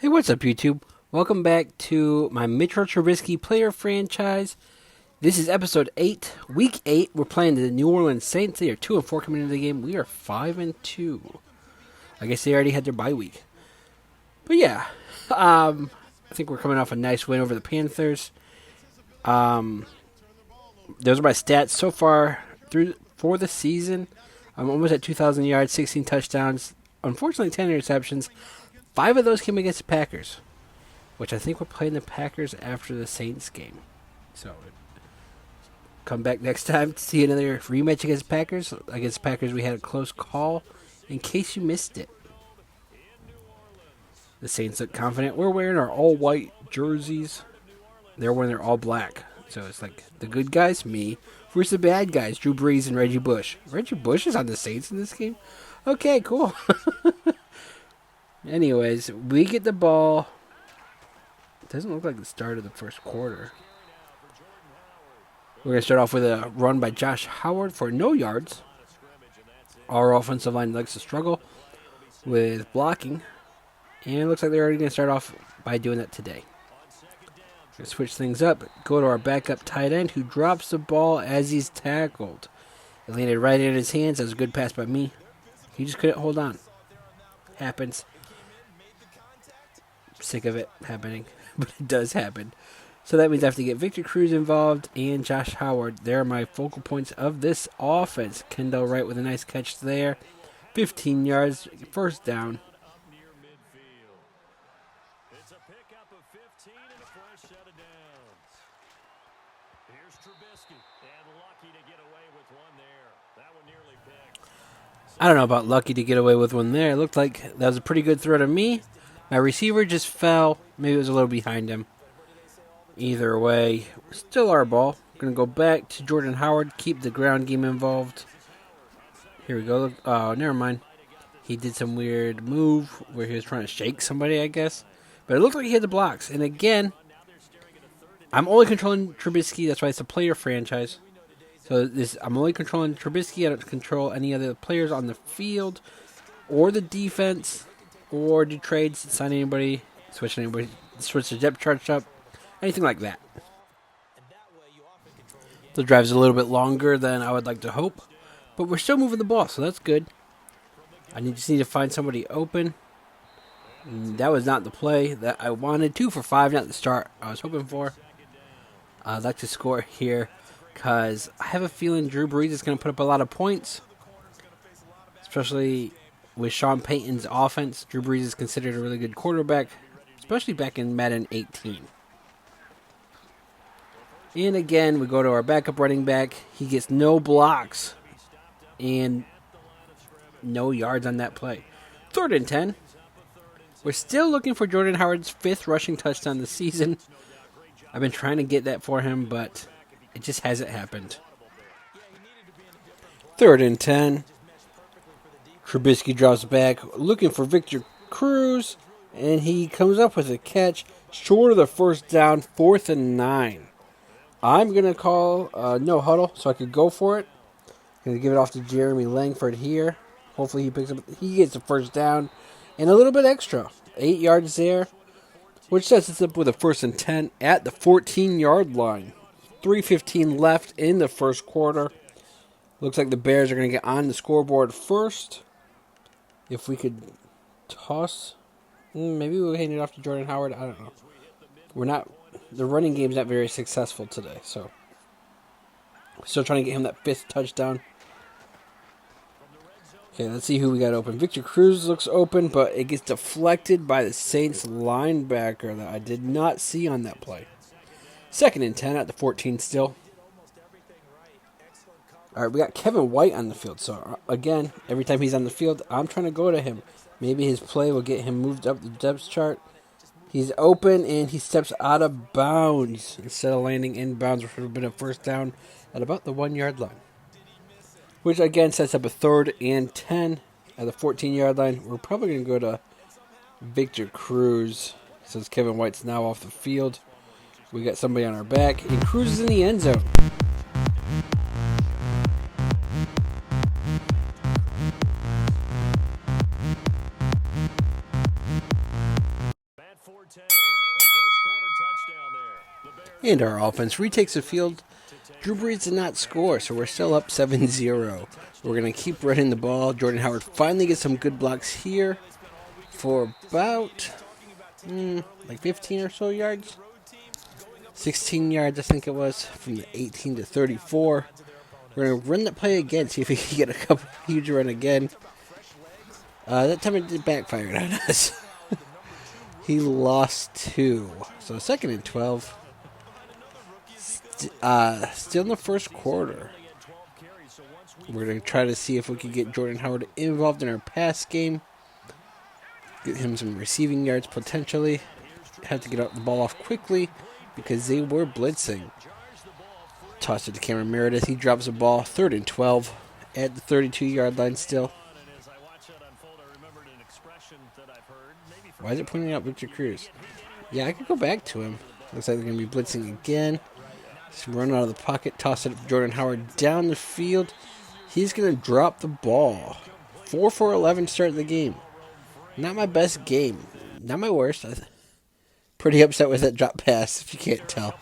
Hey, what's up, YouTube? Welcome back to my Mitch Trubisky player franchise. This is episode 8, week 8. We're playing the New Orleans Saints. They are 2-4 coming into the game. We are 5-2. I guess they already had their bye week. But yeah, I think we're coming off a nice win over the Panthers. Those are my stats so far for the season. I'm almost at 2,000 yards, 16 touchdowns. Unfortunately, 10 interceptions. 5 of those came against the Packers, which I think we're playing the Packers after the Saints game. So, come back next time to see another rematch against the Packers. Against the Packers, we had a close call in case you missed it. The Saints look confident. We're wearing our all-white jerseys. They're wearing their all-black. So, it's like the good guys, me, versus the bad guys, Drew Brees and Reggie Bush. Reggie Bush is on the Saints in this game? Okay, cool. Anyways, we get the ball. It doesn't look like the start of the first quarter. We're going to start off with a run by Josh Howard for no yards. Our offensive line likes to struggle with blocking. And it looks like they're already going to start off by doing that today. We're going to switch things up. Go to our backup tight end who drops the ball as he's tackled. It landed right in his hands. That was a good pass by me. He just couldn't hold on. Happens. Sick of it happening, but it does happen. So that means I have to get Victor Cruz involved and Josh Howard. They're my focal points of this offense. Kendall Wright with a nice catch there. 15 yards, first down. It's a pickup of 15 and a fresh set of downs. Here's Trubisky, and lucky to get away with one there. That one nearly picked. I don't know about lucky to get away with one there. It looked like that was a pretty good throw to me. My receiver just fell. Maybe it was a little behind him. Either way, still our ball. We're going to go back to Jordan Howard. Keep the ground game involved. Here we go. Oh, never mind. He did some weird move where he was trying to shake somebody, I guess. But it looked like he had the blocks. And again, I'm only controlling Trubisky. That's why it's a player franchise. So I'm only controlling Trubisky. I don't control any other players on the field or the defense. Or do trades, sign anybody, switch the depth chart up, anything like that. The drive's a little bit longer than I would like to hope, but we're still moving the ball, so that's good. I just need to find somebody open. That was not the play that I wanted. 2 for 5, not the start I was hoping for. I'd like to score here because I have a feeling Drew Brees is going to put up a lot of points, especially with Sean Payton's offense. Drew Brees is considered a really good quarterback, especially back in Madden 18. And again, we go to our backup running back. He gets no blocks and no yards on that play. 3rd and 10. We're still looking for Jordan Howard's 5th rushing touchdown this season. I've been trying to get that for him, but it just hasn't happened. 3rd and 10. Trubisky drops back, looking for Victor Cruz, and he comes up with a catch short of the first down, 4th and 9. I'm going to call no huddle so I could go for it. Going to give it off to Jeremy Langford here. Hopefully he gets the first down and a little bit extra. 8 yards there, which sets us up with a 1st and 10 at the 14-yard line. 3:15 left in the first quarter. Looks like the Bears are going to get on the scoreboard first. If we could toss, maybe we'll hand it off to Jordan Howard. I don't know. The running game's not very successful today, so still trying to get him that 5th touchdown. Okay, let's see who we got open. Victor Cruz looks open, but it gets deflected by the Saints linebacker that I did not see on that play. 2nd and 10 at the 14 still. All right, we got Kevin White on the field. So, again, every time he's on the field, I'm trying to go to him. Maybe his play will get him moved up the depth chart. He's open, and he steps out of bounds instead of landing inbounds, which would have been a first down at about the 1-yard line. Which, again, sets up a 3rd and 10 at the 14-yard line. We're probably going to go to Victor Cruz since Kevin White's now off the field. We got somebody on our back, and Cruz is in the end zone. Forte. A first quarter touchdown there. The Bears And our offense retakes the field. Drew Brees did not score, so we're still up 7-0. We're going to keep running the ball. Jordan Howard finally gets some good blocks here for about like 15 or so yards. 16 yards, I think it was, from the 18 to 34. We're going to run that play again, see if we can get a couple huge run again. That time it did backfire on us. He lost 2. So 2nd and 12. Still in the first quarter. We're going to try to see if we can get Jordan Howard involved in our pass game. Get him some receiving yards potentially. Have to get the ball off quickly because they were blitzing. Toss it to Cameron Meredith. He drops the ball. 3rd and 12 at the 32-yard line still. Why is it pointing out Victor Cruz? Yeah, I could go back to him. Looks like they're going to be blitzing again. Just run out of the pocket. Toss it up to Jordan Howard down the field. He's going to drop the ball. 4 for 11 start of the game. Not my best game. Not my worst. Pretty upset with that drop pass, if you can't tell.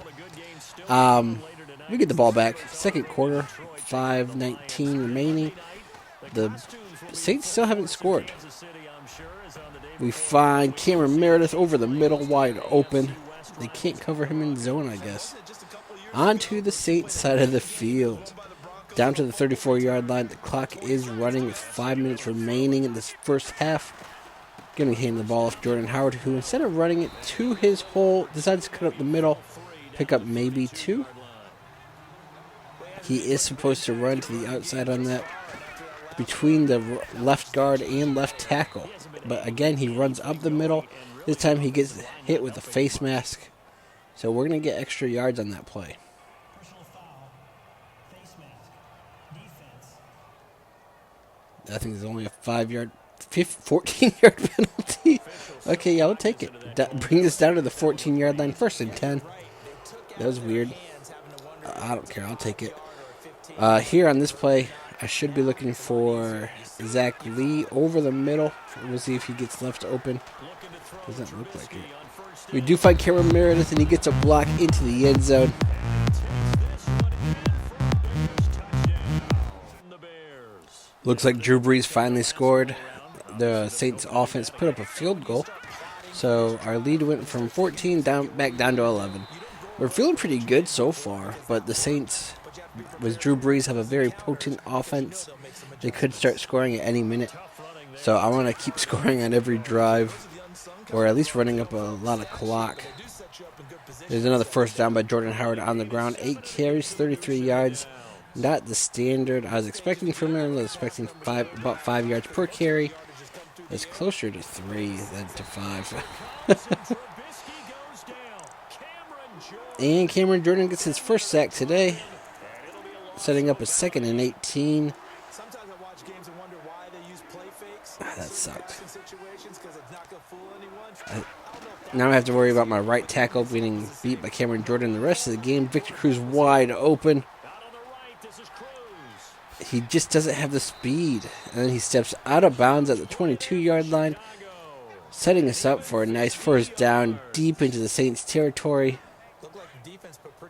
We get the ball back. 2nd quarter. 5:19 remaining. The Saints still haven't scored. We find Cameron Meredith over the middle, wide open. They can't cover him in zone, I guess. Onto the Saints side of the field. Down to the 34-yard line. The clock is running with 5 minutes remaining in this first half. Going to hand the ball off Jordan Howard, who instead of running it to his hole, decides to cut up the middle. Pick up maybe 2. He is supposed to run to the outside on that, between the left guard and left tackle. But again, he runs up the middle. This time he gets hit with a face mask. So we're going to get extra yards on that play. I think there's only a 14-yard penalty. Okay, yeah, I'll take it. Bring this down to the 14-yard line. 1st and 10. That was weird. I don't care. I'll take it. Here on this play, I should be looking for Zach Lee over the middle. We'll see if he gets left open. Doesn't look like it. We do find Cameron Meredith, and he gets a block into the end zone. Looks like Drew Brees finally scored. The Saints offense put up a field goal. So our lead went from 14 back down to 11. We're feeling pretty good so far, but the Saints, with Drew Brees, have a very potent offense. They could start scoring at any minute. So I want to keep scoring on every drive, or at least running up a lot of clock. There's another first down by Jordan Howard on the ground. 8 carries, 33 yards. Not the standard I was expecting from him. I was expecting about 5 yards per carry. It's closer to 3 than to 5. And Cameron Jordan gets his first sack today, setting up a 2nd and 18. That sucked. Now I have to worry about my right tackle being beat by Cameron Jordan the rest of the game. Victor Cruz wide open. He just doesn't have the speed. And then he steps out of bounds at the 22-yard line, setting us up for a nice first down deep into the Saints territory.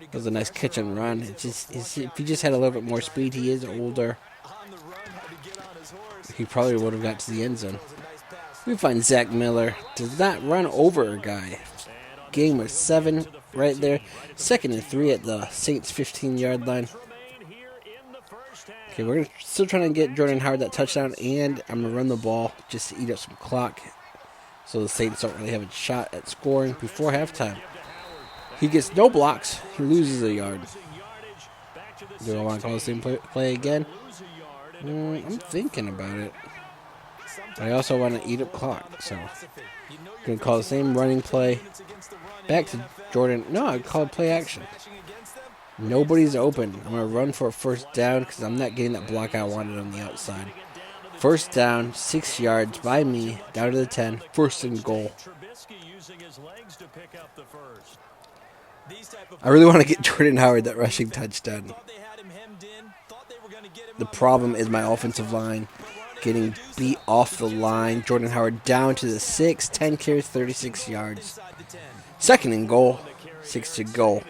That was a nice catch and run. If he just had a little bit more speed, he is older. He probably would have got to the end zone. We find Zach Miller. Does not run over a guy. Game of 7 right there. 2nd and 3 at the Saints 15-yard line. Okay, we're still trying to get Jordan Howard that touchdown, and I'm going to run the ball just to eat up some clock so the Saints don't really have a shot at scoring before halftime. He gets no blocks. He loses a yard. Do I want to call the same play again? I'm thinking about it. But I also want to eat up clock, so I'm going to call the same running play. Back to Jordan. No, I call it play action. Nobody's open. I'm going to run for a first down because I'm not getting that block I wanted on the outside. First down, 6 yards by me, down to the 10. 1st and goal. I really want to get Jordan Howard that rushing touchdown. The problem is my offensive line getting beat off the line. Jordan Howard down to the 6, 10 carries, 36 yards. Second and goal, 6 to go.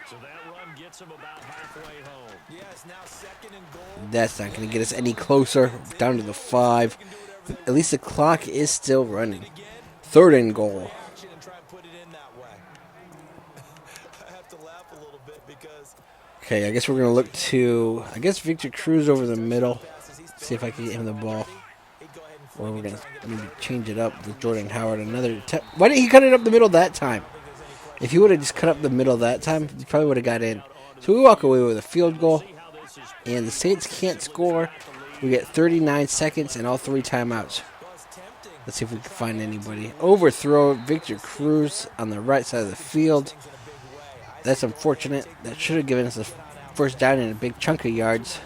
So that run gets him about halfway home. Yes, now second and goal. That's not going to get us any closer. Down to the 5. At least the clock is still running. Third and goal. And try and put it in that way. I have to laugh a little bit because Okay, I guess we're going to look to, Victor Cruz over the middle. See if I can get him the ball. Or we're going to maybe change it up with Jordan Howard. Why didn't he cut it up the middle that time? If he would have just cut up the middle that time, he probably would have got in. So we walk away with a field goal. And the Saints can't score. We get 39 seconds and all 3 timeouts. Let's see if we can find anybody. Overthrow Victor Cruz on the right side of the field. That's unfortunate. That should have given us a first down and a big chunk of yards.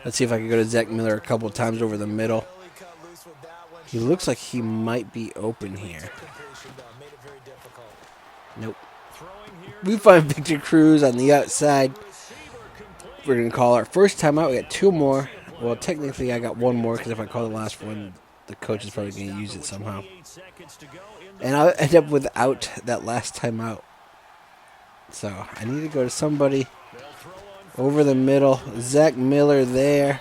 Let's see if I can go to Zach Miller a couple times over the middle. He looks like he might be open here. Nope. We find Victor Cruz on the outside. We're going to call our first timeout. We got 2 more. Well, technically I got 1 more because if I call the last one, the coach is probably going to use it somehow. And I'll end up without that last timeout. So I need to go to somebody over the middle. Zach Miller there.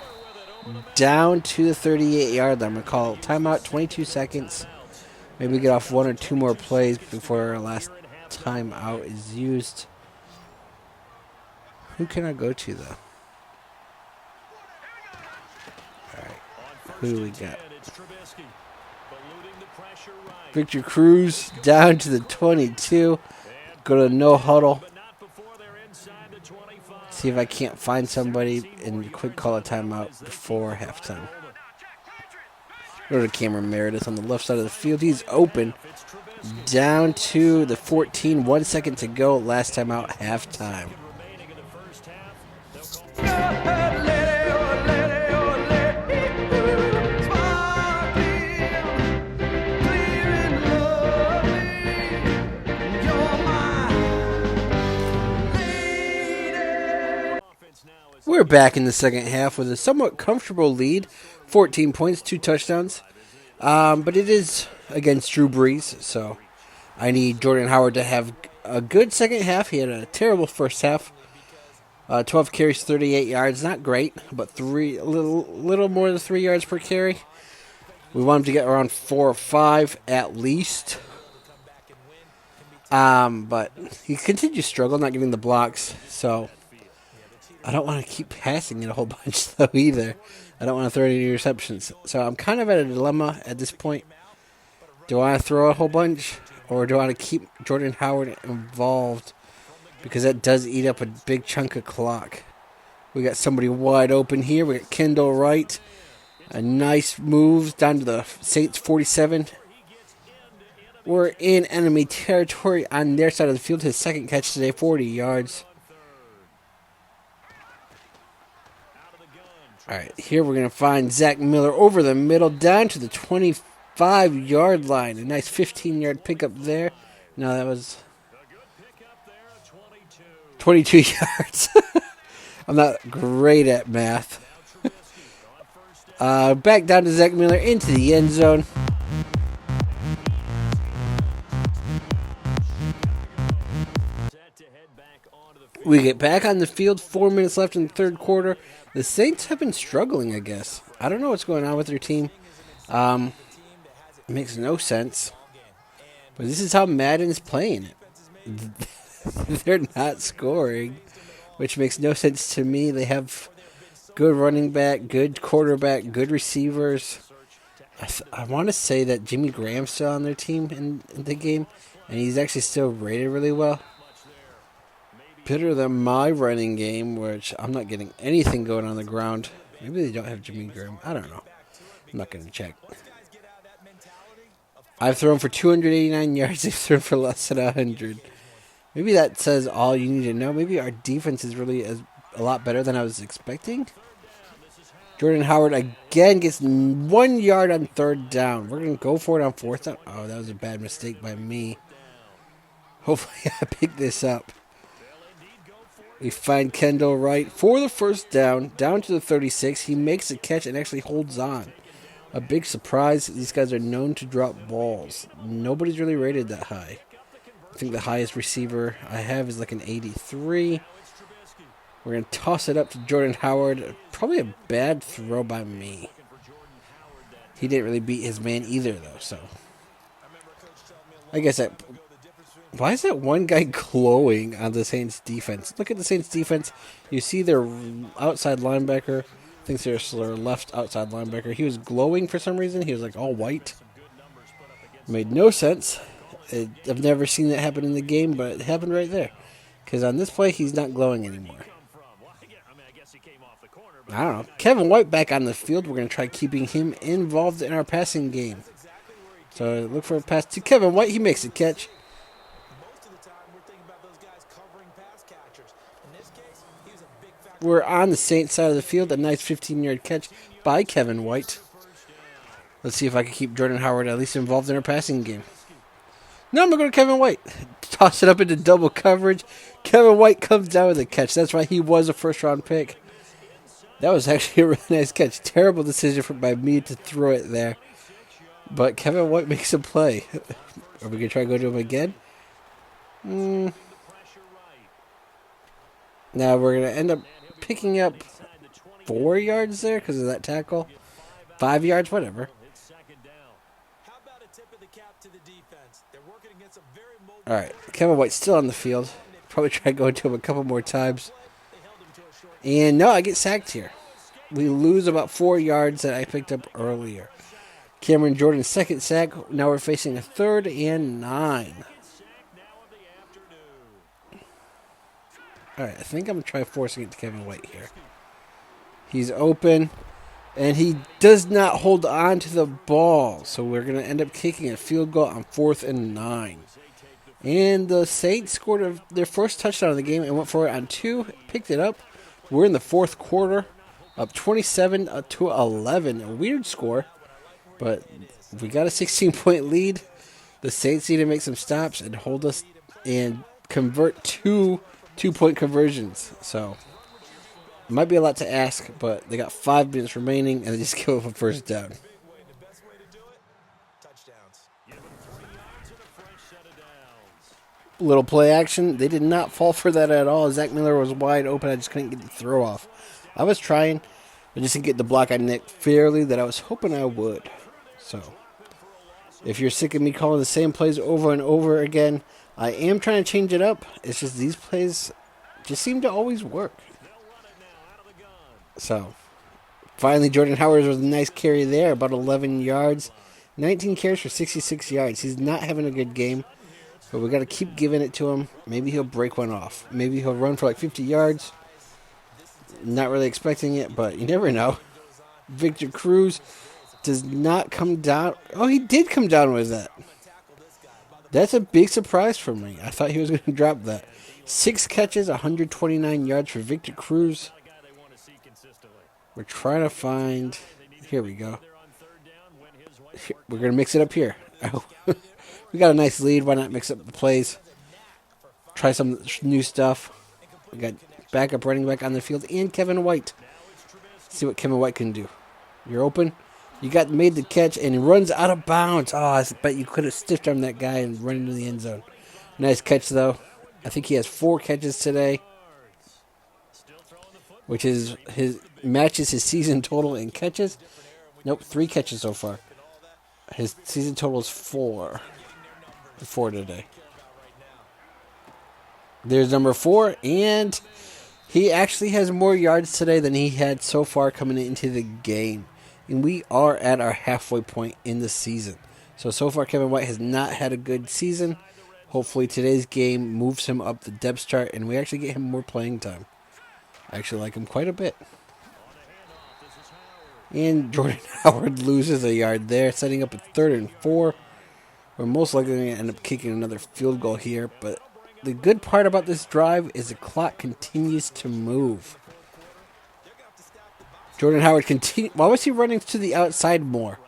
Down to the 38-yard line. I'm going to call timeout, 22 seconds. Maybe get off 1 or 2 more plays before our last timeout is used. Who can I go to, though? Alright. Who do we got? Victor Cruz down to the 22. Go to no huddle. See if I can't find somebody and quick call a timeout before halftime. Go to Cameron Meredith on the left side of the field. He's open. Down to the 14. 1 second to go. Last time out, halftime. We're back in the second half with a somewhat comfortable lead. 14 points, 2 touchdowns. But it is against Drew Brees, so I need Jordan Howard to have a good second half. He had a terrible first half. 12 carries, 38 yards. Not great, but a little more than 3 yards per carry. We want him to get around 4 or 5 at least. But he continues to struggle, not getting the blocks, so I don't want to keep passing it a whole bunch, though, either. I don't want to throw any interceptions. So I'm kind of at a dilemma at this point. Do I want to throw a whole bunch, or do I want to keep Jordan Howard involved? Because that does eat up a big chunk of clock. We got somebody wide open here. We got Kendall Wright. A nice move down to the Saints 47. We're in enemy territory on their side of the field. His second catch today, 40 yards. All right, here we're going to find Zach Miller over the middle, down to the 25-yard line. A nice 15-yard pickup there. No, that was 22 yards. I'm not great at math. Back down to Zach Miller into the end zone. We get back on the field, 4 minutes left in the third quarter. The Saints have been struggling, I guess. I don't know what's going on with their team. It makes no sense. But this is how Madden's playing it. They're not scoring, which makes no sense to me. They have good running back, good quarterback, good receivers. I want to say that Jimmy Graham's still on their team in the game, and he's actually still rated really well. Better than my running game, which I'm not getting anything going on the ground. Maybe they don't have Jimmy Graham. I don't know. I'm not going to check. I've thrown for 289 yards. They've thrown for less than 100. Maybe that says all you need to know. Maybe our defense is really a lot better than I was expecting. Jordan Howard again gets 1 yard on third down. We're going to go for it on fourth down. Oh, that was a bad mistake by me. Hopefully I pick this up. We find Kendall Wright for the first down to the 36. He makes a catch and actually holds on. A big surprise. These guys are known to drop balls. Nobody's really rated that high. I think the highest receiver I have is like an 83. We're going to toss it up to Jordan Howard. Probably a bad throw by me. He didn't really beat his man either, though, so. I guess that. Why is that one guy glowing on the Saints defense? Look at the Saints defense. You see their outside linebacker. I think there's their left outside linebacker. He was glowing for some reason. He was like all white. Made no sense. I've never seen that happen in the game, but it happened right there. Because on this play, he's not glowing anymore. I don't know. Kevin White back on the field. We're going to try keeping him involved in our passing game. So look for a pass to Kevin White. He makes a catch. We're on the Saints side of the field. A nice 15-yard catch by Kevin White. Let's see if I can keep Jordan Howard at least involved in our passing game. No, I'm going to go to Kevin White. Toss it up into double coverage. Kevin White comes down with a catch. That's why he was a first-round pick. That was actually a really nice catch. Terrible decision by me to throw it there. But Kevin White makes a play. Are we going to try to go to him again? Now we're going to end up picking up 4 yards there because of that tackle. 5 yards, whatever. All right, Kevin White's still on the field. Probably try to go into him a couple more times. And no, I get sacked here. We lose about 4 yards that I picked up earlier. Cameron Jordan's second sack. Now we're facing a 3rd and 9. All right, I think I'm going to try forcing it to Kevin White here. He's open, and he does not hold on to the ball. So we're going to end up kicking a field goal on 4th and 9. And the Saints scored their first touchdown of the game and went for it on 2, picked it up. We're in the 4th quarter, up 27 to 11. A weird score, but we got a 16-point lead. The Saints need to make some stops and hold us and convert 2-point conversions. So it might be a lot to ask, but they got 5 minutes remaining and they just give up a first down. Little play action. They did not fall for that at all. Zach Miller was wide open. I just couldn't get the throw off. I was trying. I just didn't get the block on Nick fairly that I was hoping I would. So, if you're sick of me calling the same plays over and over again, I am trying to change it up. It's just these plays just seem to always work. So, finally, Jordan Howard was a nice carry there, about 11 yards. 19 carries for 66 yards. He's not having a good game. But we got to keep giving it to him. Maybe he'll break one off. Maybe he'll run for like 50 yards. Not really expecting it, but you never know. Victor Cruz does not come down. Oh, he did come down with that. That's a big surprise for me. I thought he was going to drop that. 6 catches, 129 yards for Victor Cruz. We're trying to find... Here we go. We're going to mix it up here. Oh. We got a nice lead. Why not mix up the plays? Try some new stuff. We got backup running back on the field and Kevin White. See what Kevin White can do. You're open. You got made the catch and he runs out of bounds. Oh, I bet you could have stiff armed that guy and run into the end zone. Nice catch though. I think he has 4 catches today, which is matches his season total in catches. Nope, 3 catches so far. His season total is 4. 4 today. There's number 4, and he actually has more yards today than he had so far coming into the game. And we are at our halfway point in the season. So far Kevin White has not had a good season. Hopefully today's game moves him up the depth chart and we actually get him more playing time. I actually like him quite a bit. And Jordan Howard loses a yard there, setting up a 3rd and 4. We're most likely going to end up kicking another field goal here, but the good part about this drive is the clock continues to move. Jordan Howard why was he running to the outside more?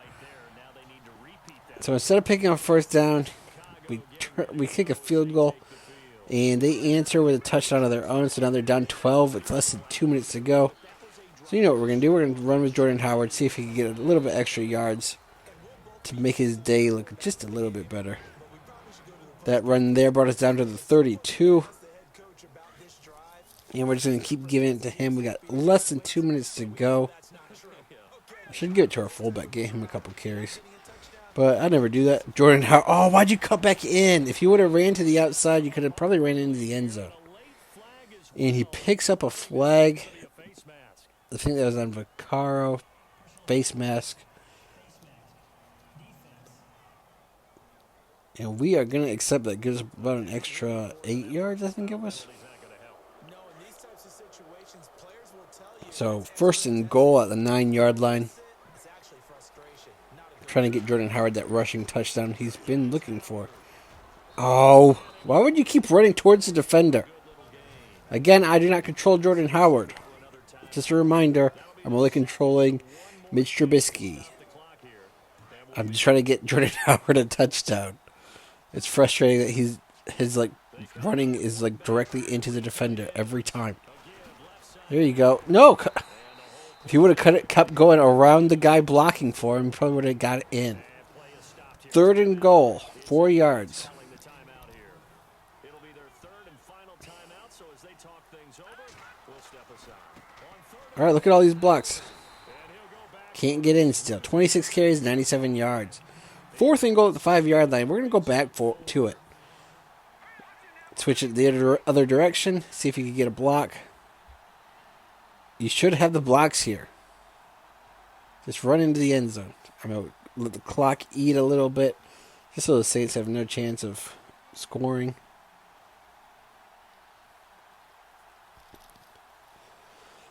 So instead of picking up first down, we kick a field goal. And they answer with a touchdown of their own, so now they're down 12 with less than 2 minutes to go. So you know what we're going to do. We're going to run with Jordan Howard, see if he can get a little bit extra yards to make his day look just a little bit better. That run there brought us down to the 32. And we're just going to keep giving it to him. We got less than 2 minutes to go. I should give it to our fullback, get him a couple carries. But I never do that. Jordan Howard. Oh, why'd you cut back in? If you would have ran to the outside, you could have probably ran into the end zone. And he picks up a flag. I think that was on Vaccaro. Face mask. And we are going to accept that. Gives us about an extra 8 yards, I think it was. So, first and goal at the 9-yard line. Trying to get Jordan Howard that rushing touchdown he's been looking for. Oh, why would you keep running towards the defender? Again, I do not control Jordan Howard. Just a reminder, I'm only controlling Mitch Trubisky. I'm just trying to get Jordan Howard a touchdown. It's frustrating that his running is directly into the defender every time. There you go. No, if you would have kept going around the guy blocking for him, you probably would have got it in. 3rd and goal, 4 yards. All right, look at all these blocks. Can't get in still. 26 carries, 97 yards. 4th and goal at the 5-yard line. We're going to go back to it. Switch it the other direction. See if you can get a block. You should have the blocks here. Just run into the end zone. I'm going to let the clock eat a little bit. Just so the Saints have no chance of scoring.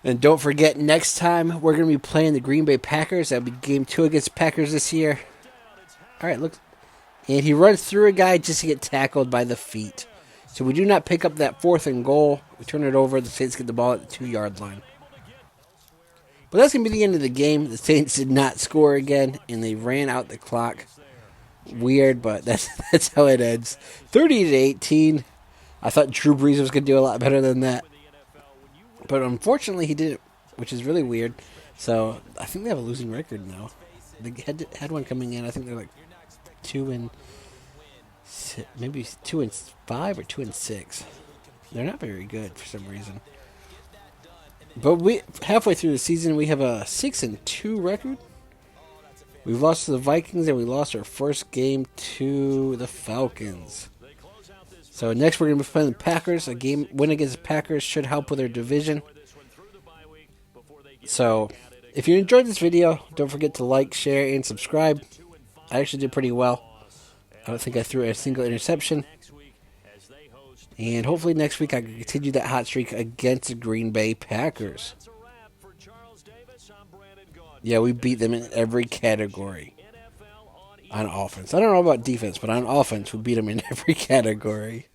And don't forget, next time we're going to be playing the Green Bay Packers. That'll be game 2 against Packers this year. All right, look. And he runs through a guy just to get tackled by the feet. So we do not pick up that 4th and goal. We turn it over. The Saints get the ball at the 2-yard line. But that's going to be the end of the game. The Saints did not score again, and they ran out the clock. Weird, but that's how it ends. 30-18. I thought Drew Brees was going to do a lot better than that. But unfortunately, he didn't, which is really weird. So I think they have a losing record now. They had one coming in. I think they're like 2-6, maybe 2-5 or 2-6. They're not very good for some reason. But we halfway through the season, we have a 6-2 record. We've lost to the Vikings, and we lost our first game to the Falcons. So next we're going to be playing the Packers. A game win against the Packers should help with their division. So if you enjoyed this video, don't forget to like, share, and subscribe. I actually did pretty well. I don't think I threw a single interception. And hopefully next week I can continue that hot streak against the Green Bay Packers. Yeah, we beat them in every category on offense. I don't know about defense, but on offense we beat them in every category.